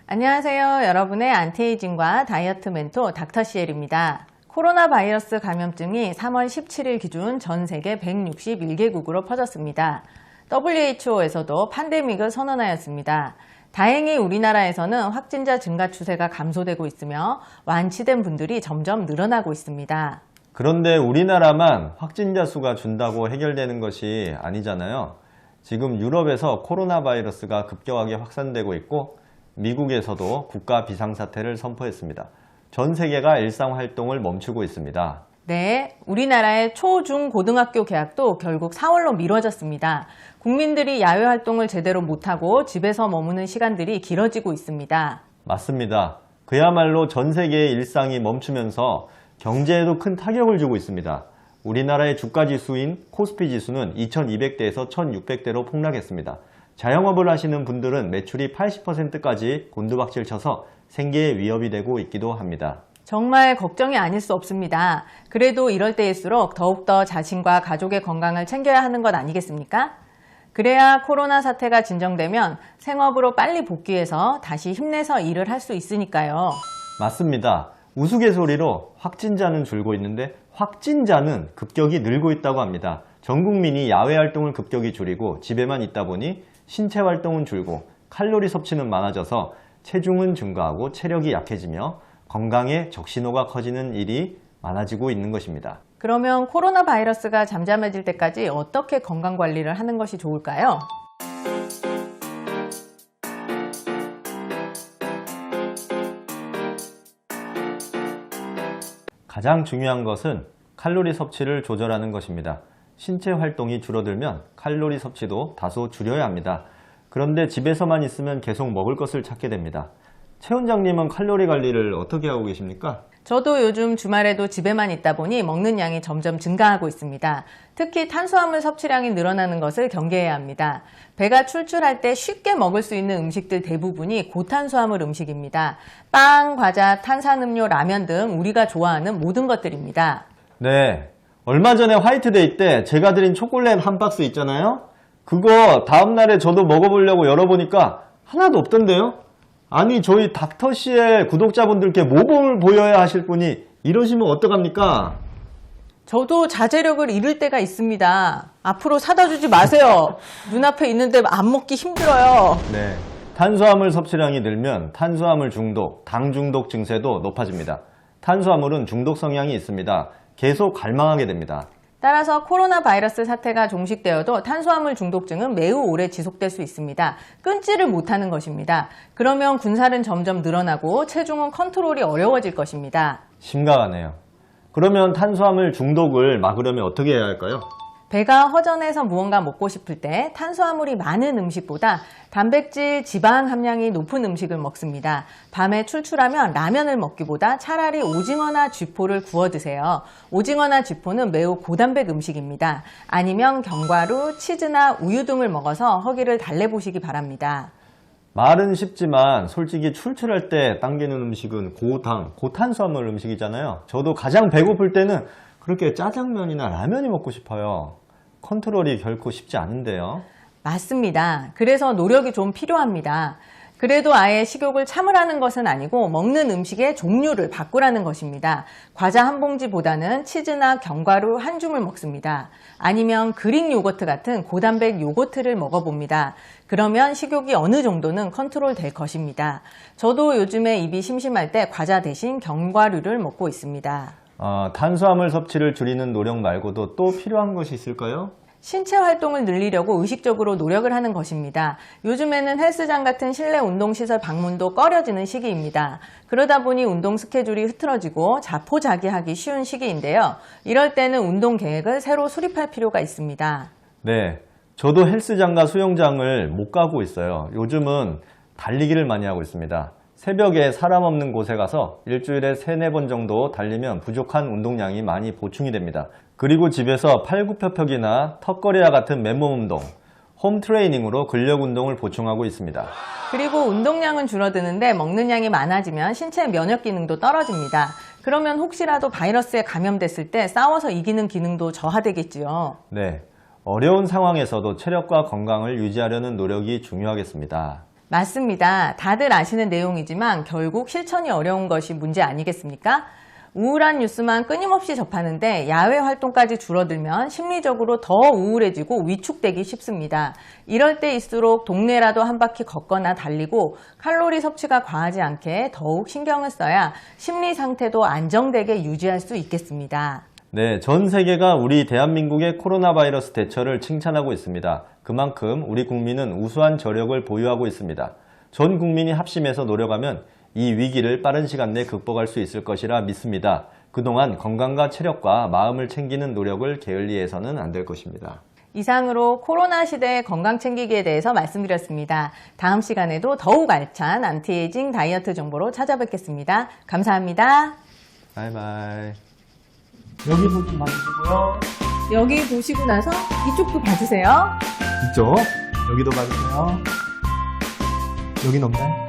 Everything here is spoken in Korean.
안녕하세요. 여러분의 안티에이징과 다이어트 멘토 닥터CL입니다. 코로나 바이러스 감염증이 3월 17일 기준 전 세계 161개국으로 퍼졌습니다. WHO에서도 팬데믹을 선언하였습니다. 다행히 우리나라에서는 확진자 증가 추세가 감소되고 있으며 완치된 분들이 점점 늘어나고 있습니다. 그런데 우리나라만 확진자 수가 준다고 해결되는 것이 아니잖아요. 지금 유럽에서 코로나 바이러스가 급격하게 확산되고 있고 미국에서도 국가 비상사태를 선포했습니다. 전 세계가 일상활동을 멈추고 있습니다. 네, 우리나라의 초, 중, 고등학교 개학도 결국 4월로 미뤄졌습니다. 국민들이 야외활동을 제대로 못하고 집에서 머무는 시간들이 길어지고 있습니다. 맞습니다. 그야말로 전 세계의 일상이 멈추면서 경제에도 큰 타격을 주고 있습니다. 우리나라의 주가지수인 코스피 지수는 2200대에서 1600대로 폭락했습니다. 자영업을 하시는 분들은 매출이 80%까지 곤두박질 쳐서 생계에 위협이 되고 있기도 합니다. 정말 걱정이 아닐 수 없습니다. 그래도 이럴 때일수록 더욱더 자신과 가족의 건강을 챙겨야 하는 것 아니겠습니까? 그래야 코로나 사태가 진정되면 생업으로 빨리 복귀해서 다시 힘내서 일을 할 수 있으니까요. 맞습니다. 우스갯소리로 확진자는 줄고 있는데 확진자는 급격히 늘고 있다고 합니다. 전 국민이 야외 활동을 급격히 줄이고 집에만 있다 보니 신체 활동은 줄고 칼로리 섭취는 많아져서 체중은 증가하고 체력이 약해지며 건강에 적신호가 커지는 일이 많아지고 있는 것입니다. 그러면 코로나 바이러스가 잠잠해질 때까지 어떻게 건강관리를 하는 것이 좋을까요? 가장 중요한 것은 칼로리 섭취를 조절하는 것입니다. 신체 활동이 줄어들면 칼로리 섭취도 다소 줄여야 합니다. 그런데 집에서만 있으면 계속 먹을 것을 찾게 됩니다. 최 원장님은 칼로리 관리를 어떻게 하고 계십니까? 저도 요즘 주말에도 집에만 있다 보니 먹는 양이 점점 증가하고 있습니다. 특히 탄수화물 섭취량이 늘어나는 것을 경계해야 합니다. 배가 출출할 때 쉽게 먹을 수 있는 음식들 대부분이 고탄수화물 음식입니다. 빵, 과자, 탄산음료, 라면 등 우리가 좋아하는 모든 것들입니다. 네, 얼마 전에 화이트데이 때 제가 드린 초콜릿 한 박스 있잖아요. 그거 다음날에 저도 먹어보려고 열어보니까 하나도 없던데요. 아니, 저희 닥터CL 구독자분들께 모범을 보여야 하실 분이 이러시면 어떡합니까? 저도 자제력을 잃을 때가 있습니다. 앞으로 사다 주지 마세요. 눈앞에 있는데 안 먹기 힘들어요. 네, 탄수화물 섭취량이 늘면 탄수화물 중독, 당 중독 증세도 높아집니다. 탄수화물은 중독 성향이 있습니다. 계속 갈망하게 됩니다. 따라서 코로나 바이러스 사태가 종식되어도 탄수화물 중독증은 매우 오래 지속될 수 있습니다. 끊지를 못하는 것입니다. 그러면 군살은 점점 늘어나고 체중은 컨트롤이 어려워질 것입니다. 심각하네요. 그러면 탄수화물 중독을 막으려면 어떻게 해야 할까요? 배가 허전해서 무언가 먹고 싶을 때 탄수화물이 많은 음식보다 단백질, 지방 함량이 높은 음식을 먹습니다. 밤에 출출하면 라면을 먹기보다 차라리 오징어나 쥐포를 구워 드세요. 오징어나 쥐포는 매우 고단백 음식입니다. 아니면 견과류, 치즈나 우유 등을 먹어서 허기를 달래보시기 바랍니다. 말은 쉽지만 솔직히 출출할 때 당기는 음식은 고당, 고탄수화물 음식이잖아요. 저도 가장 배고플 때는 그렇게 짜장면이나 라면이 먹고 싶어요. 컨트롤이 결코 쉽지 않은데요. 맞습니다. 그래서 노력이 좀 필요합니다. 그래도 아예 식욕을 참으라는 것은 아니고 먹는 음식의 종류를 바꾸라는 것입니다. 과자 한 봉지보다는 치즈나 견과류 한 줌을 먹습니다. 아니면 그릭 요거트 같은 고단백 요거트를 먹어봅니다. 그러면 식욕이 어느 정도는 컨트롤 될 것입니다. 저도 요즘에 입이 심심할 때 과자 대신 견과류를 먹고 있습니다. 탄수화물 섭취를 줄이는 노력 말고도 또 필요한 것이 있을까요? 신체 활동을 늘리려고 의식적으로 노력을 하는 것입니다. 요즘에는 헬스장 같은 실내 운동시설 방문도 꺼려지는 시기입니다. 그러다 보니 운동 스케줄이 흐트러지고 자포자기하기 쉬운 시기인데요. 이럴 때는 운동 계획을 새로 수립할 필요가 있습니다. 네, 저도 헬스장과 수영장을 못 가고 있어요. 요즘은 달리기를 많이 하고 있습니다. 새벽에 사람 없는 곳에 가서 일주일에 3-4번 정도 달리면 부족한 운동량이 많이 보충이 됩니다. 그리고 집에서 팔굽혀펴기나 턱걸이와 같은 맨몸 운동, 홈 트레이닝으로 근력 운동을 보충하고 있습니다. 그리고 운동량은 줄어드는데 먹는 양이 많아지면 신체 면역 기능도 떨어집니다. 그러면 혹시라도 바이러스에 감염됐을 때 싸워서 이기는 기능도 저하되겠지요. 네, 어려운 상황에서도 체력과 건강을 유지하려는 노력이 중요하겠습니다. 맞습니다. 다들 아시는 내용이지만 결국 실천이 어려운 것이 문제 아니겠습니까? 우울한 뉴스만 끊임없이 접하는데 야외 활동까지 줄어들면 심리적으로 더 우울해지고 위축되기 쉽습니다. 이럴 때일수록 동네라도 한 바퀴 걷거나 달리고 칼로리 섭취가 과하지 않게 더욱 신경을 써야 심리 상태도 안정되게 유지할 수 있겠습니다. 네, 전 세계가 우리 대한민국의 코로나 바이러스 대처를 칭찬하고 있습니다. 그만큼 우리 국민은 우수한 저력을 보유하고 있습니다. 전 국민이 합심해서 노력하면 이 위기를 빠른 시간 내에 극복할 수 있을 것이라 믿습니다. 그동안 건강과 체력과 마음을 챙기는 노력을 게을리해서는 안 될 것입니다. 이상으로 코로나 시대의 건강 챙기기에 대해서 말씀드렸습니다. 다음 시간에도 더욱 알찬 안티에이징 다이어트 정보로 찾아뵙겠습니다. 감사합니다. 바이바이. 여기도 좀 봐주시고요. 여기 보시고 나서 이쪽도 봐주세요. 이쪽. 여기도 봐주세요. 여긴 없나요?